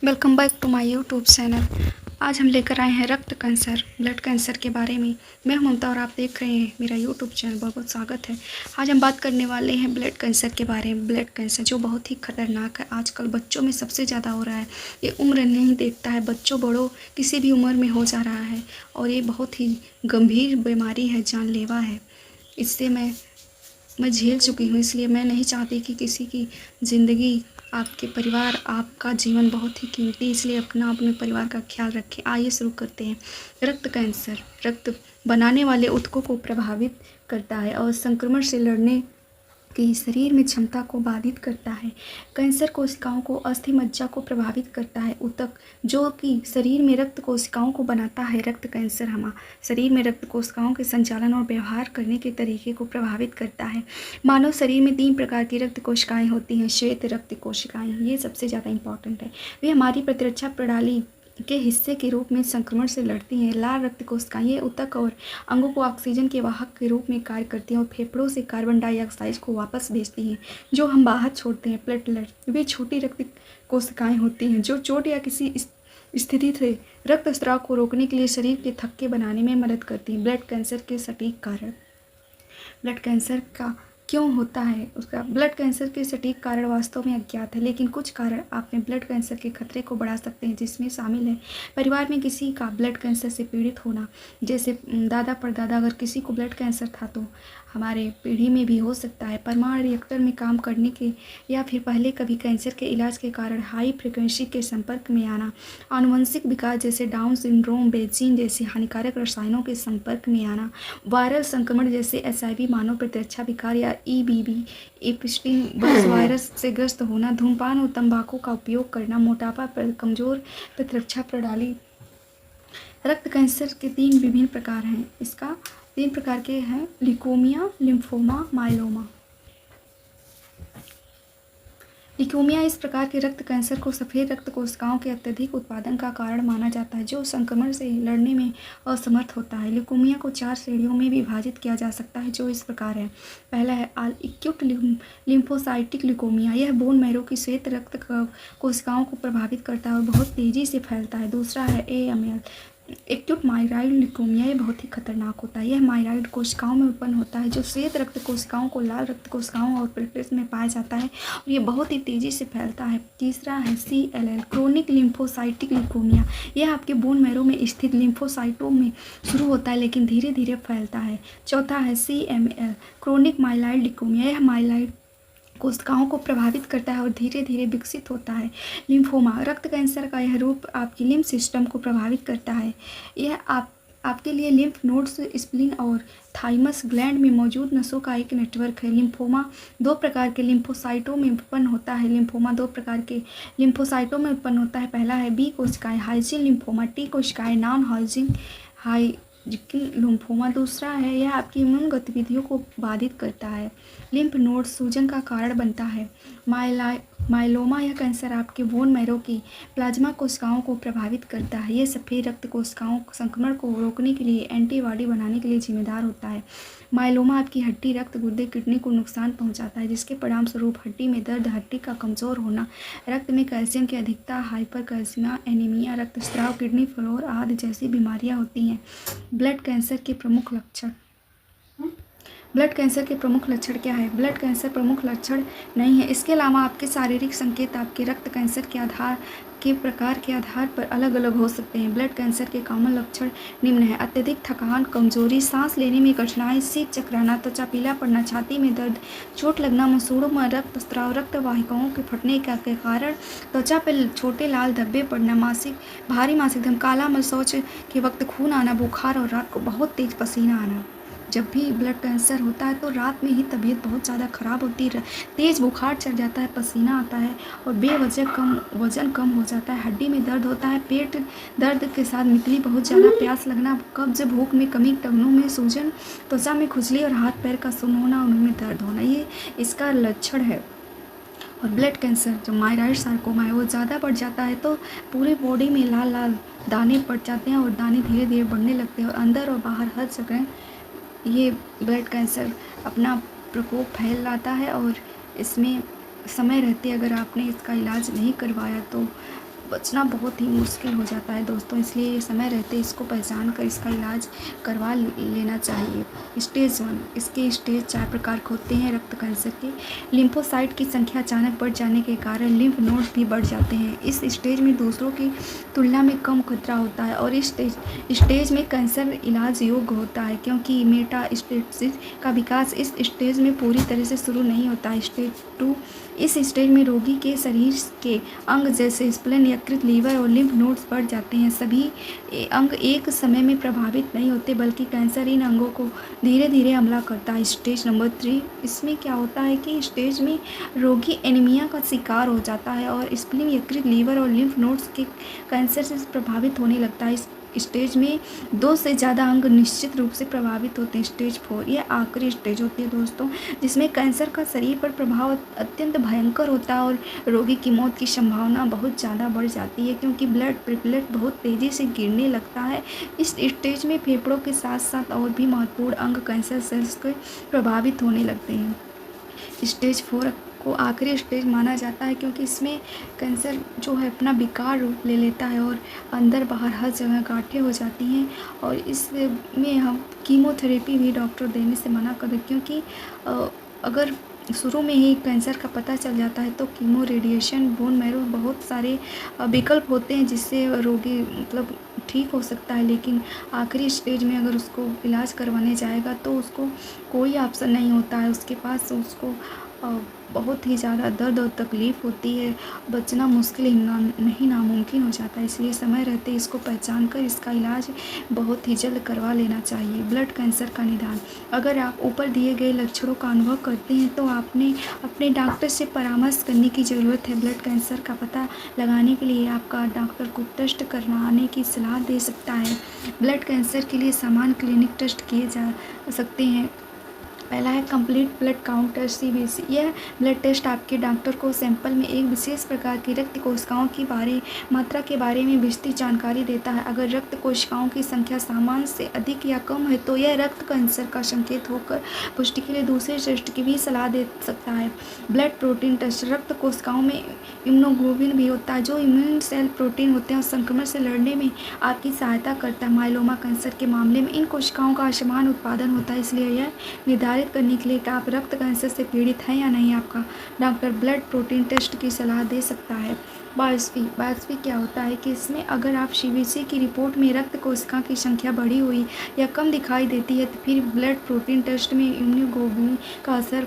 Welcome back to my YouTube channel. आज हम लेकर आए हैं रक्त कैंसर, ब्लड कैंसर के बारे में। मैं ममता और आप देख रहे हैं मेरा यूट्यूब चैनल। बहुत बहुत स्वागत है। आज हम बात करने वाले हैं ब्लड कैंसर के बारे में। ब्लड कैंसर जो बहुत ही खतरनाक है, आजकल बच्चों में सबसे ज़्यादा हो रहा है। ये उम्र नहीं देखता है, बच्चों बड़ों किसी भी उम्र में हो जा रहा है और ये बहुत ही गंभीर बीमारी है, जानलेवा है। इससे मैं झेल चुकी हूँ, इसलिए मैं नहीं चाहती कि किसी की ज़िंदगी, आपके परिवार, आपका जीवन बहुत ही कीमती, इसलिए अपने परिवार का ख्याल रखें। आइए शुरू करते हैं। रक्त कैंसर रक्त बनाने वाले ऊतकों को प्रभावित करता है और संक्रमण से लड़ने की शरीर में क्षमता को बाधित करता है। कैंसर कोशिकाओं को अस्थि मज्जा को प्रभावित करता है। ऊतक जो कि शरीर में रक्त कोशिकाओं को बनाता है। रक्त कैंसर हमारे शरीर में रक्त कोशिकाओं के संचालन और व्यवहार करने के तरीके को प्रभावित करता है। मानव शरीर में 3 प्रकार की रक्त कोशिकाएं होती हैं। श्वेत रक्त कोशिकाएं, ये सबसे ज़्यादा इंपॉर्टेंट है। वे हमारी प्रतिरक्षा प्रणाली के हिस्से के रूप में संक्रमण से लड़ती हैं। लाल रक्त कोशिकाएं ये ऊतक और अंगों को ऑक्सीजन के वाहक के रूप में कार्य करती हैं और फेफड़ों से कार्बन डाइऑक्साइड को वापस भेजती हैं जो हम बाहर छोड़ते हैं। प्लेटलेट वे छोटी रक्त कोशिकाएं होती हैं जो चोट या किसी स्थिति से रक्तस्राव को रोकने के लिए शरीर के थक्के बनाने में मदद करती हैं। ब्लड कैंसर के सटीक कारण। ब्लड कैंसर का क्यों होता है, उसका ब्लड कैंसर के सटीक कारण वास्तव में अज्ञात है, लेकिन कुछ कारण अपने ब्लड कैंसर के खतरे को बढ़ा सकते हैं, जिसमें शामिल है परिवार में किसी का ब्लड कैंसर से पीड़ित होना। जैसे दादा परदादा अगर किसी को ब्लड कैंसर था तो हमारे पीढ़ी में भी हो सकता है। परमाणु रिएक्टर में काम करने के या फिर पहले कभी कैंसर के इलाज के कारण हाई फ्रिक्वेंसी के संपर्क में आना। आनुवंशिक विकार जैसे डाउन सिंड्रोम, बेंजीन जैसे हानिकारक रसायनों के संपर्क में आना। वायरल संक्रमण जैसे HIV, मानव प्रतिरक्षा विकार या EBV एपिस्टीन बग्स वायरस से ग्रस्त होना। धूम्रपान और तंबाकू का उपयोग करना। मोटापा पर कमजोर प्रतिरक्षा प्रणाली। रक्त कैंसर के 3 विभिन्न प्रकार हैं। इसका 3 प्रकार के हैं: ल्यूकेमिया, लिम्फोमा, माइलोमा। ल्यूकेमिया इस प्रकार के रक्त कैंसर को सफ़ेद रक्त कोशिकाओं के अत्यधिक उत्पादन का कारण माना जाता है जो संक्रमण से लड़ने में असमर्थ होता है। ल्यूकेमिया को 4 श्रेणियों में विभाजित किया जा सकता है जो इस प्रकार है। पहला है एक्यूट लिम्फोसाइटिक ल्यूकेमिया। यह बोन मैरो की श्वेत रक्त कोशिकाओं को प्रभावित करता है और बहुत तेज़ी से फैलता है। दूसरा है AML एक्यूट माइलॉइड ल्यूकेमिया। ये बहुत ही खतरनाक होता है। यह माइलॉइड कोशिकाओं में उत्पन्न होता है जो श्वेत रक्त कोशिकाओं को लाल रक्त कोशिकाओं और प्लेटलेट्स में पाया जाता है और ये बहुत ही तेज़ी से फैलता है। तीसरा है CLL क्रोनिक लिम्फोसाइटिक ल्यूकेमिया। यह आपके बोन मैरो में स्थित लिम्फोसाइटों में शुरू होता है लेकिन धीरे धीरे फैलता है। चौथा है CML क्रोनिक माइलॉइड ल्यूकेमिया। यह माइलॉइड कोशिकाओं को प्रभावित करता है और धीरे धीरे विकसित होता है। लिम्फोमा रक्त कैंसर का यह रूप आपकी लिम्फ सिस्टम को प्रभावित करता है। यह आपके लिए लिम्फ नोड्स, स्प्लीन और थाइमस ग्लैंड में मौजूद नसों का एक नेटवर्क है। लिम्फोमा 2 प्रकार के लिम्फोसाइटों में उत्पन्न होता है। लिम्फोमा 2 प्रकार के लिम्फोसाइटों में उत्पन्न होता है। पहला है B कोशिकाएं, हाइजिन लिम्फोमा। T कोशिकाएं, नॉन हाइजिन लिम्फोमा। दूसरा है यह आपकी इम्यून गतिविधियों को बाधित करता है। लिम्फ नोड सूजन का कारण बनता है। माइलोमा यह कैंसर आपके बोन मैरो की प्लाज्मा कोशिकाओं को प्रभावित करता है। यह सफ़ेद रक्त कोशिकाओं संक्रमण को रोकने के लिए एंटीबॉडी बनाने के लिए जिम्मेदार होता है। माइलोमा आपकी हड्डी, रक्त, गुर्दे, किडनी को नुकसान पहुंचाता है जिसके परिणाम स्वरूप हड्डी में दर्द, हड्डी का कमज़ोर होना, रक्त में कैल्शियम की अधिकता, हाइपरकैल्सीमिया, एनीमिया, रक्तस्राव, किडनी फेलियर आदि जैसी बीमारियां होती हैं। ब्लड कैंसर के प्रमुख लक्षण। ब्लड कैंसर के प्रमुख लक्षण क्या है? ब्लड कैंसर प्रमुख लक्षण नहीं है। इसके अलावा आपके शारीरिक संकेत आपके रक्त कैंसर के प्रकार के आधार पर अलग अलग हो सकते हैं। ब्लड कैंसर के कॉमन लक्षण निम्न है: अत्यधिक थकान, कमजोरी, सांस लेने में कठिनाई, शीत चक्राना, त्वचा पीला पड़ना, छाती में दर्द, चोट लगना, मसूड़ों में रक्तस्राव, रक्त वाहिकाओं के फटने के कारण त्वचा पर छोटे लाल धब्बे पड़ना, भारी मासिक धर्म, काला मल, शौच के वक्त खून आना, बुखार और रात को बहुत तेज पसीना आना। जब भी ब्लड कैंसर होता है तो रात में ही तबीयत बहुत ज़्यादा ख़राब होती है, तेज़ बुखार चढ़ जाता है, पसीना आता है और बेवजह वज़न कम हो जाता है, हड्डी में दर्द होता है, पेट दर्द के साथ मितली, बहुत ज़्यादा प्यास लगना, कब्ज, भूख में कमी, टखनों में सूजन, त्वचा में खुजली और हाथ पैर का सुन्न होना, उनमें दर्द होना, ये इसका लक्षण है। और ब्लड कैंसर जो माइलॉइड सार्कोमा है वो ज़्यादा बढ़ जाता है तो पूरी बॉडी में लाल लाल दाने पड़ जाते हैं और दाने धीरे धीरे बढ़ने लगते हैं और अंदर और बाहर हर जगह ये ब्लड कैंसर अपना प्रकोप फैल लाता है और इसमें समय रहते अगर आपने इसका इलाज नहीं करवाया तो बचना बहुत ही मुश्किल हो जाता है दोस्तों। इसलिए समय रहते इसको पहचान कर इसका इलाज करवा लेना चाहिए। स्टेज 1, इसके स्टेज 4 प्रकार के होते हैं रक्त कैंसर के। लिम्फोसाइट की संख्या अचानक बढ़ जाने के कारण लिम्फ नोड्स भी बढ़ जाते हैं। इस स्टेज में दूसरों की तुलना में कम खतरा होता है और इस स्टेज में कैंसर इलाज योग्य होता है, क्योंकि मेटास्टेसिस का विकास इस स्टेज में पूरी तरह से शुरू नहीं होता। स्टेज 2, इस स्टेज में रोगी के शरीर के अंग जैसे स्प्लेन, यकृत, लीवर और लिम्फ नोड्स बढ़ जाते हैं। सभी अंग एक समय में प्रभावित नहीं होते, बल्कि कैंसर इन अंगों को धीरे धीरे हमला करता है। स्टेज नंबर 3, इसमें क्या होता है कि स्टेज में रोगी एनीमिया का शिकार हो जाता है और स्प्लीन, यकृत, लीवर और लिम्फ नोड्स के कैंसर से प्रभावित होने लगता है। इस स्टेज में 2 से ज़्यादा अंग निश्चित रूप से प्रभावित होते हैं। स्टेज 4, यह आखिरी स्टेज होती है दोस्तों, जिसमें कैंसर का शरीर पर प्रभाव अत्यंत भयंकर होता है और रोगी की मौत की संभावना बहुत ज़्यादा बढ़ जाती है, क्योंकि ब्लड प्लेटलेट बहुत तेज़ी से गिरने लगता है। इस स्टेज में फेफड़ों के साथ साथ और भी महत्वपूर्ण अंग कैंसर सेल्स के प्रभावित होने लगते हैं। स्टेज 4 को आखिरी स्टेज माना जाता है, क्योंकि इसमें कैंसर जो है अपना विकार रूप ले लेता है और अंदर बाहर हर जगह गांठें हो जाती हैं और इसमें हम कीमोथेरेपी भी डॉक्टर देने से मना कर दें, क्योंकि अगर शुरू में ही कैंसर का पता चल जाता है तो कीमो, रेडिएशन, बोन मैरो बहुत सारे विकल्प होते हैं जिससे रोगी मतलब ठीक हो सकता है। लेकिन आखिरी स्टेज में अगर उसको इलाज करवाने जाएगा तो उसको कोई ऑप्शन नहीं होता है उसके पास। उसको बहुत ही ज़्यादा दर्द और तकलीफ़ होती है, बचना मुश्किल ही नहीं नामुमकिन हो जाता है। इसलिए समय रहते इसको पहचान कर इसका इलाज बहुत ही जल्द करवा लेना चाहिए। ब्लड कैंसर का निदान, अगर आप ऊपर दिए गए लक्षणों का अनुभव करते हैं तो आपने अपने डॉक्टर से परामर्श करने की ज़रूरत है। ब्लड कैंसर का पता लगाने के लिए आपका डॉक्टर को टेस्ट करवाने की सलाह दे सकता है। ब्लड कैंसर के लिए सामान्य क्लिनिक टेस्ट किए जा सकते हैं। पहला है complete blood count test, CBC। यह ब्लड टेस्ट आपके डॉक्टर को सैंपल में एक विशेष प्रकार की रक्त कोशिकाओं की मात्रा के बारे में विस्तृत जानकारी देता है। अगर रक्त कोशिकाओं की संख्या सामान्य से अधिक या कम है तो यह रक्त कैंसर का संकेत होकर पुष्टि के लिए दूसरे टेस्ट की भी सलाह दे सकता है। ब्लड प्रोटीन टेस्ट, रक्त कोशिकाओं में इम्यूनोग्लोबिन भी होता है जो इम्यून सेल प्रोटीन होते हैं और संक्रमण से लड़ने में आपकी सहायता करता है। माइलोमा कैंसर के मामले में इन कोशिकाओं का असमान उत्पादन होता है, इसलिए यह निर्धारित करने के लिए कि आप रक्त कैंसर से पीड़ित हैं या नहीं, आपका डॉक्टर ब्लड प्रोटीन टेस्ट की सलाह दे सकता है। बायोप्सी क्या होता है कि इसमें अगर आप CBC की रिपोर्ट में रक्त कोशिका की संख्या बढ़ी हुई या कम दिखाई देती है तो फिर ब्लड प्रोटीन टेस्ट में इम्यूनोग्लोबिन का असर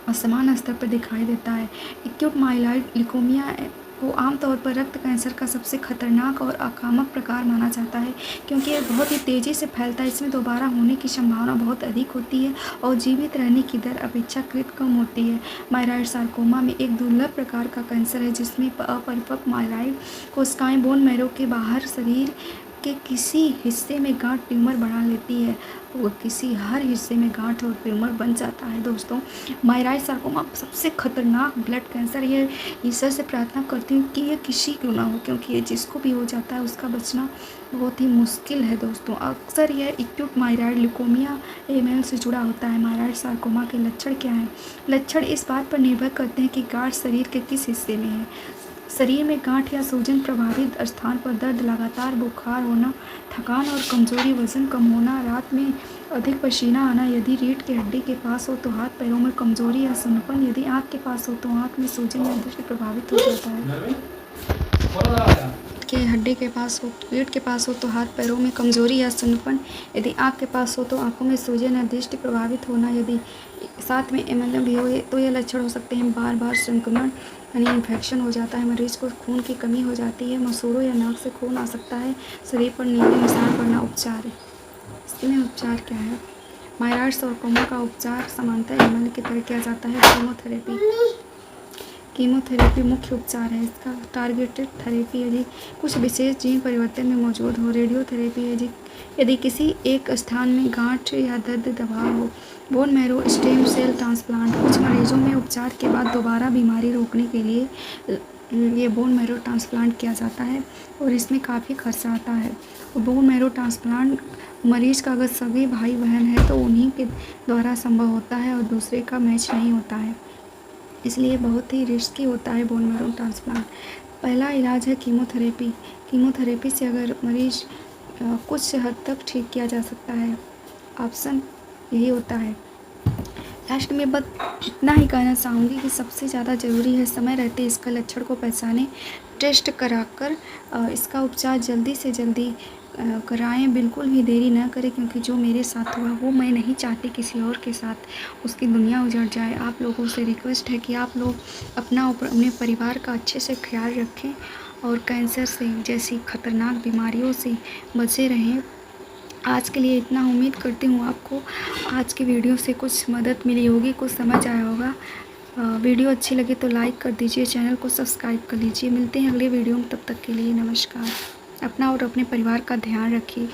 असमान स्तर पर दिखाई देता है। एक्यूट माइलॉइड ल्यूकेमिया को आमतौर पर रक्त कैंसर का सबसे खतरनाक और आक्रामक प्रकार माना जाता है, क्योंकि यह बहुत ही तेज़ी से फैलता है। इसमें दोबारा होने की संभावना बहुत अधिक होती है और जीवित रहने की दर अपेक्षाकृत कम होती है। माइलॉइड सार्कोमा में एक दुर्लभ प्रकार का कैंसर है जिसमें अपरिपक्व माइलॉइड कोशिकाएं बोन मैरो के बाहर शरीर के किसी हिस्से में गांठ ट्यूमर बना लेती है। वो किसी हर हिस्से में गांठ और ट्यूमर बन जाता है। दोस्तों, माइलॉइड सार्कोमा सबसे खतरनाक ब्लड कैंसर। ये ईश्वर से प्रार्थना करती हूँ कि ये किसी को ना हो, क्योंकि ये जिसको भी हो जाता है उसका बचना बहुत ही मुश्किल है। दोस्तों, अक्सर यह एक्यूट माइलॉइड ल्यूकेमिया AML से जुड़ा होता है। माइलॉइड सार्कोमा के लक्षण क्या हैं? लक्षण इस बात पर निर्भर करते हैं कि गांठ शरीर के किस हिस्से में है। शरीर में गांठ या सूजन, प्रभावित स्थान पर दर्द, लगातार बुखार होना, थकान और कमजोरी, वजन कम होना, रात में अधिक पसीना आना, यदि रीढ़ की हड्डी के पास हो तो हाथ पैरों में कमजोरी या सुन्नपन, यदि आँख के पास हो तो आँख में सूजन या दृष्टि प्रभावित हो जाता है। हड्डी के पास हो, रीढ़ के पास हो तो हाथ पैरों में कमजोरी या सुन्नपन, यदि आँख के पास हो तो आँखों में सूजन या दृष्टि प्रभावित होना, यदि साथ में एमएलएम भी हो तो यह लक्षण हो सकते हैं। बार बार संक्रमण यानी इन्फेक्शन हो जाता है, मरीज को खून की कमी हो जाती है, मसूड़ों या नाक से खून आ सकता है, शरीर पर नीले निशान पड़ना। उपचार, इसमें उपचार क्या है? माइलॉइड सार्कोमा का उपचार समानता एमएल की तरह किया जाता है। कीमोथेरेपी मुख्य उपचार है। इसका टारगेटेड थेरेपी यदि कुछ विशेष जीन परिवर्तन में मौजूद हो। रेडियोथेरेपी यदि किसी एक स्थान में गांठ या दर्द दबाव हो। Bone marrow stem cell transplant, कुछ मरीजों में उपचार के बाद दोबारा बीमारी रोकने के लिए ये बोन मैरो ट्रांसप्लांट किया जाता है और इसमें काफ़ी खर्चा आता है। बोन मैरो ट्रांसप्लांट मरीज का अगर सभी भाई बहन है तो उन्हीं के द्वारा संभव होता है और दूसरे का मैच नहीं होता है, इसलिए बहुत ही रिस्की होता है बोन मैरो ट्रांसप्लांट। पहला इलाज है कीमोथेरेपी। कीमोथेरेपी से अगर मरीज कुछ हद तक ठीक किया जा सकता है। ऑप्शन यही होता है। लास्ट में बस इतना ही कहना चाहूँगी कि सबसे ज़्यादा ज़रूरी है समय रहते इसका लक्षण को पहचानें, टेस्ट कराकर इसका उपचार जल्दी से जल्दी कराएं। बिल्कुल भी देरी ना करें, क्योंकि जो मेरे साथ हुआ वो मैं नहीं चाहती किसी और के साथ उसकी दुनिया उजड़ जाए। आप लोगों से रिक्वेस्ट है कि आप लोग अपना और अपने परिवार का अच्छे से ख्याल रखें और कैंसर से जैसी खतरनाक बीमारियों से बचे रहें। आज के लिए इतना। उम्मीद करती हूँ आपको आज की वीडियो से कुछ मदद मिली होगी, कुछ समझ आया होगा। वीडियो अच्छी लगे तो लाइक कर दीजिए, चैनल को सब्सक्राइब कर लीजिए। मिलते हैं अगले वीडियो में, तब तक के लिए नमस्कार। अपना और अपने परिवार का ध्यान रखिए।